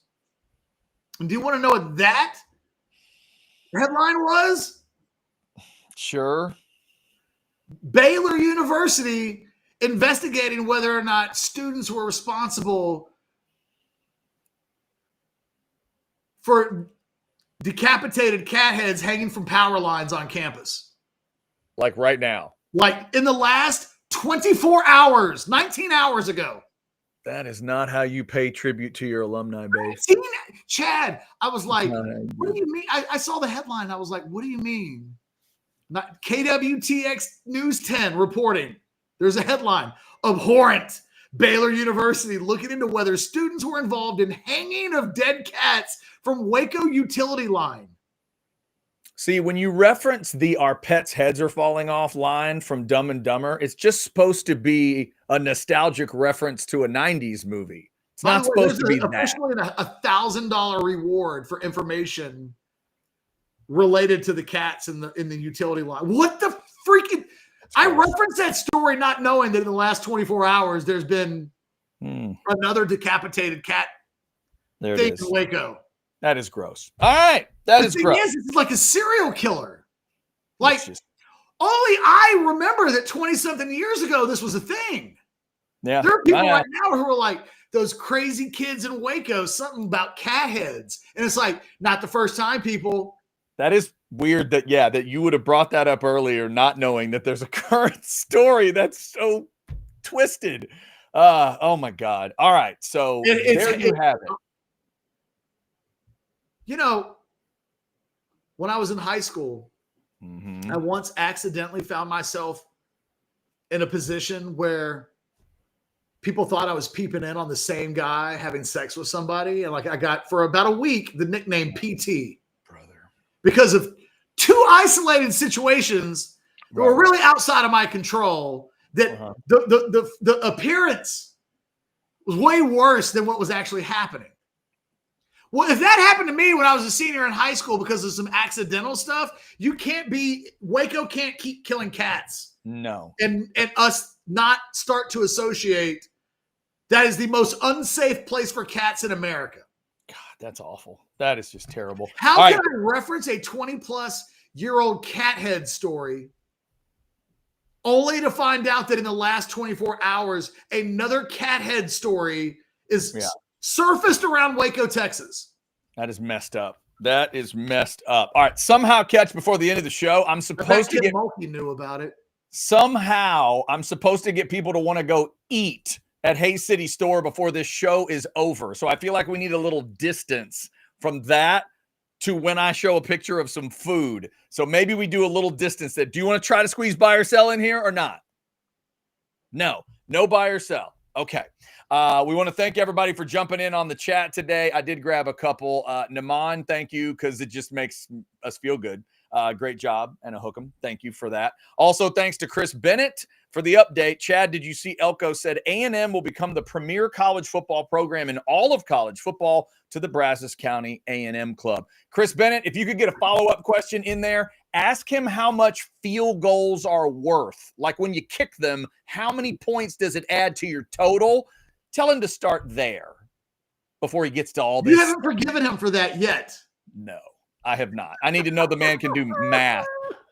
And do you want to know what that headline was? Sure. Baylor University investigating whether or not students were responsible for decapitated cat heads hanging from power lines on campus. Like right now. Like in the last 24 hours, 19 hours ago. That is not how you pay tribute to your alumni base. Chad, I was like, what do you mean? I saw the headline. I was like, what do you mean? Not KWTX News 10 reporting. There's a headline. Abhorrent. Baylor University looking into whether students were involved in hanging of dead cats from Waco utility line. See, when you reference the "our pets' heads are falling off" line from Dumb and Dumber, it's just supposed to be a nostalgic reference to a 90s movie. It's not supposed to be that. Officially a $1,000 reward for information related to the cats in the utility line. What the freaking... I referenced that story not knowing that in the last 24 hours there's been another decapitated cat thing in Waco. That is gross. All right. That is gross. It's like a serial killer. Like, only I remember that 20-something years ago this was a thing. Yeah. There are people right now who are like, those crazy kids in Waco, something about cat heads. And it's like, not the first time, people. That is weird that you would have brought that up earlier, not knowing that there's a current story that's so twisted. Oh my God. All right. So there you have it. You know, when I was in high school, I once accidentally found myself in a position where people thought I was peeping in on the same guy having sex with somebody. And like I got, for about a week, the nickname PT. Brother. Because of two isolated situations that were really outside of my control, that the appearance was way worse than what was actually happening. Well, if that happened to me when I was a senior in high school because of some accidental stuff, Waco can't keep killing cats. No. And us not start to associate that is the most unsafe place for cats in America. God, that's awful. That is just terrible. How can I reference a 20-plus-year-old cat head story only to find out that in the last 24 hours, another cat head story is surfaced around Waco, Texas? That is messed up. That is messed up. All right. Somehow catch before the end of the show. I'm supposed to get Mulkey knew about it. Somehow I'm supposed to get people to want to go eat at Hayes City Store before this show is over. So I feel like we need a little distance from that to when I show a picture of some food. So maybe we do a little distance. Do you want to try to squeeze buy or sell in here or not? No buy or sell. Okay. We want to thank everybody for jumping in on the chat today. I did grab a couple. Naman, thank you, because it just makes us feel good. Great job, and a hook'em. Thank you for that. Also, thanks to Chris Bennett for the update. Chad, did you see Elko said A&M will become the premier college football program in all of college football to the Brazos County A&M Club? Chris Bennett, if you could get a follow-up question in there, ask him how much field goals are worth. Like when you kick them, how many points does it add to your total? Tell him to start there before he gets to all this. You haven't forgiven him for that yet. No, I have not. I need to know the man can do math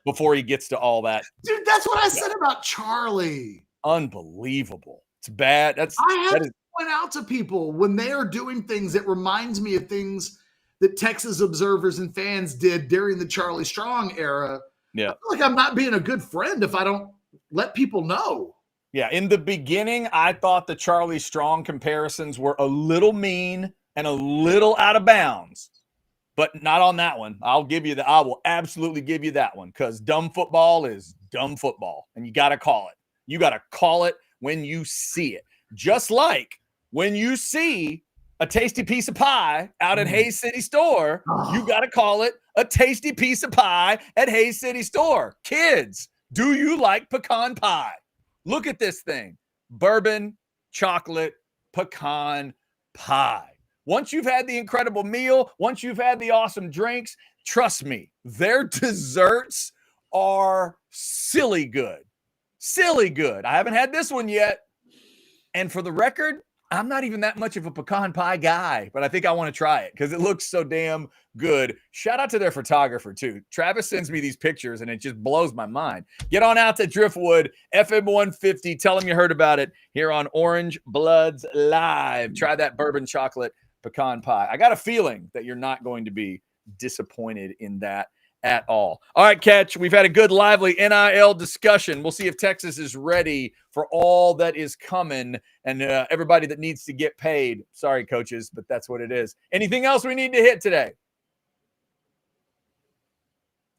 before he gets to all that. Dude, that's what I said about Charlie. Unbelievable. It's bad. I have to point out to people when they are doing things that reminds me of things that Texas observers and fans did during the Charlie Strong era. Yeah. I feel like I'm not being a good friend if I don't let people know. Yeah, in the beginning, I thought the Charlie Strong comparisons were a little mean and a little out of bounds, but not on that one. I will absolutely give you that one, because dumb football is dumb football, and you got to call it. You got to call it when you see it. Just like when you see a tasty piece of pie out at Hayes City Store, you got to call it a tasty piece of pie at Hayes City Store. Kids, do you like pecan pie? Look at this thing. Bourbon, chocolate, pecan pie. Once you've had the incredible meal, once you've had the awesome drinks, trust me, their desserts are silly good. Silly good. I haven't had this one yet. And for the record, I'm not even that much of a pecan pie guy, but I think I want to try it because it looks so damn good. Shout out to their photographer, too. Travis sends me these pictures, and it just blows my mind. Get on out to Driftwood, FM 150. Tell them you heard about it here on Orange Bloods Live. Try that bourbon chocolate pecan pie. I got a feeling that you're not going to be disappointed in that at all. All right, Catch, we've had a good, lively NIL discussion. We'll see if Texas is ready for all that is coming and everybody that needs to get paid. Sorry, coaches, but that's what it is. Anything else we need to hit today?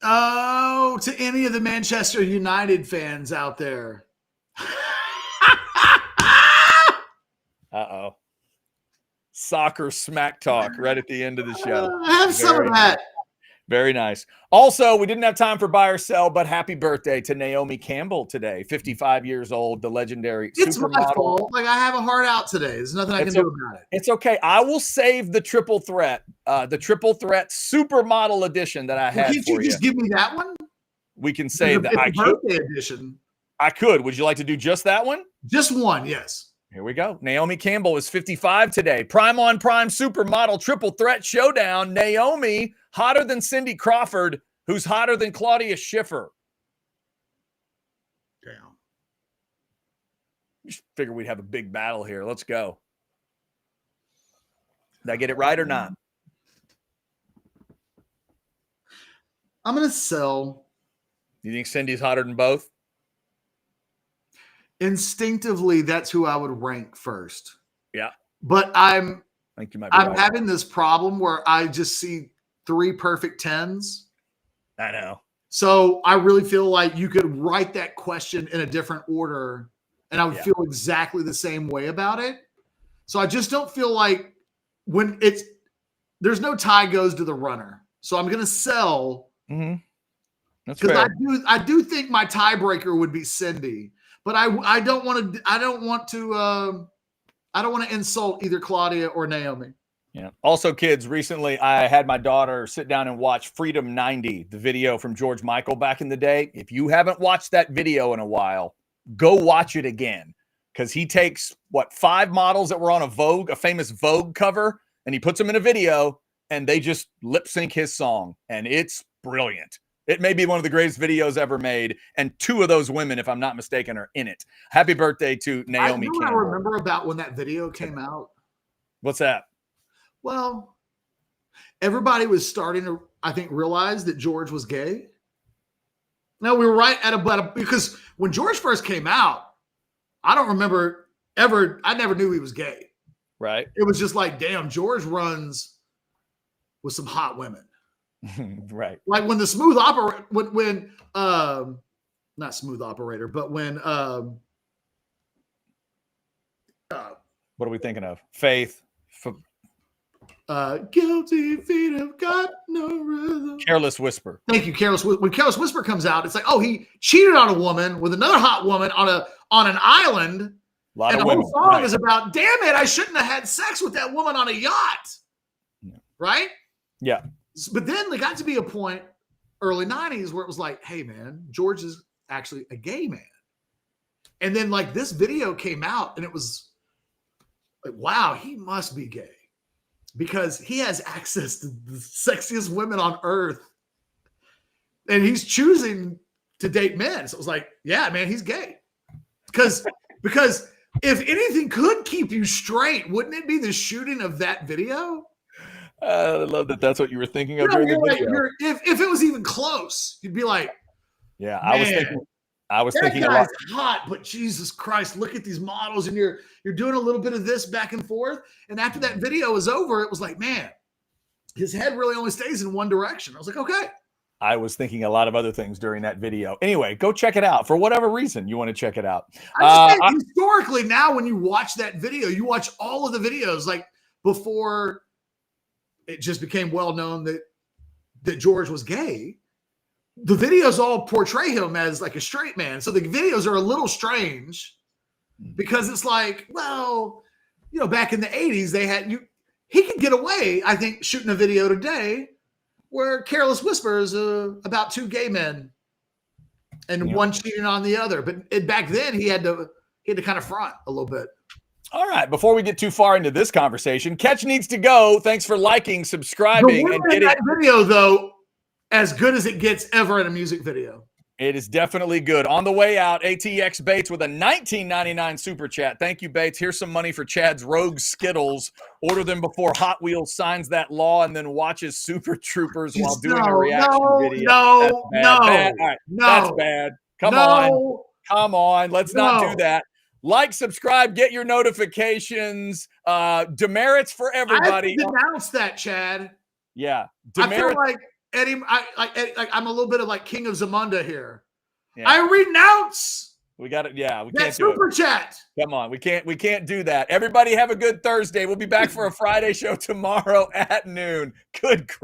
Oh, to any of the Manchester United fans out there. Uh-oh. Soccer smack talk right at the end of the show. Have some of that. Very nice. Also, we didn't have time for buy or sell, but happy birthday to Naomi Campbell today, 55 years old, the legendary It's my supermodel. fault. Like, I have a heart out today. There's nothing I can do about it. It's okay. I will save the triple threat supermodel edition that I had Can't for you just give me that one? We can say that it's a birthday edition. I could. Would you like to do just that one? Just one, yes. Here we go. Naomi Campbell is 55 today. Prime on Prime supermodel triple threat showdown. Naomi, hotter than Cindy Crawford, who's hotter than Claudia Schiffer. Damn. Just figured we'd have a big battle here. Let's go. Did I get it right or not? I'm going to sell. You think Cindy's hotter than both? Instinctively, that's who I would rank first. Yeah. But I think you might be I'm right. having this problem where I just see 3 perfect 10s. I know. So I really feel like you could write that question in a different order and I would feel exactly the same way about it. So I just don't feel like there's no tie goes to the runner. So I'm going to sell. Mm-hmm. That's because fair. I do think my tiebreaker would be Cindy, but I don't want to insult either Claudia or Naomi. Yeah. Also, kids, recently I had my daughter sit down and watch Freedom 90, the video from George Michael back in the day. If you haven't watched that video in a while, go watch it again. Because he takes, 5 models that were on a famous Vogue cover, and he puts them in a video, and they just lip sync his song. And it's brilliant. It may be one of the greatest videos ever made, and 2 of those women, if I'm not mistaken, are in it. Happy birthday to Naomi Campbell. I remember about when that video came out. What's that? Well, everybody was starting to, I think, realize that George was gay. No, we were right because when George first came out, I don't remember I never knew he was gay. Right. It was just like, damn, George runs with some hot women. Right. Like when the smooth operator, not smooth operator, but when, what are we thinking of? Faith. Guilty feet have got no rhythm. Careless Whisper. Thank you, Careless. When Careless Whisper comes out, it's like, oh, he cheated on a woman with another hot woman on an island. A lot and of the women. whole song Right. is about, damn it, I shouldn't have had sex with that woman on a yacht. Yeah. Right? Yeah. But then there got to be a point, early 90s, where it was like, hey, man, George is actually a gay man. And then like this video came out and it was like, wow, he must be gay because he has access to the sexiest women on earth. And he's choosing to date men. So it was like, yeah, man, he's gay. Because if anything could keep you straight, wouldn't it be the shooting of that video? I love that that's what you were thinking of during the video. If it was even close, you'd be like, yeah, man, I was that thinking guy's a lot. hot, but Jesus Christ, look at these models, and you're doing a little bit of this back and forth. And after that video was over, it was like, man, his head really only stays in one direction. I was like, okay, I was thinking a lot of other things during that video. Anyway, go check it out for whatever reason you want to check it out. I just think historically now when you watch that video, you watch all of the videos like before it just became well known that George was gay. The videos all portray him as like a straight man. So the videos are a little strange because it's like, well, you know, back in the 80s, he could get away, I think, shooting a video today where Careless Whisper is about two gay men and one cheating on the other. But back then he had to kind of front a little bit. All right. Before we get too far into this conversation, Catch needs to go. Thanks for liking, subscribing, and getting that video though, as good as it gets ever in a music video. It is definitely good. On the way out, ATX Bates with a $19.99 super chat. Thank you, Bates. Here's some money for Chad's Rogue Skittles. Order them before Hot Wheels signs that law and then watches Super Troopers while doing a reaction video. No. All right. That's bad. Come on. Let's not do that. Like, subscribe, get your notifications. Demerits for everybody. I denounced that, Chad. Yeah. I feel like Eddie, I'm a little bit of like King of Zamunda here. Yeah. I renounce. We got it. Yeah, we that can't do it. super chat. Come on, we can't do that. Everybody have a good Thursday. We'll be back for a Friday show tomorrow at noon. Good grief.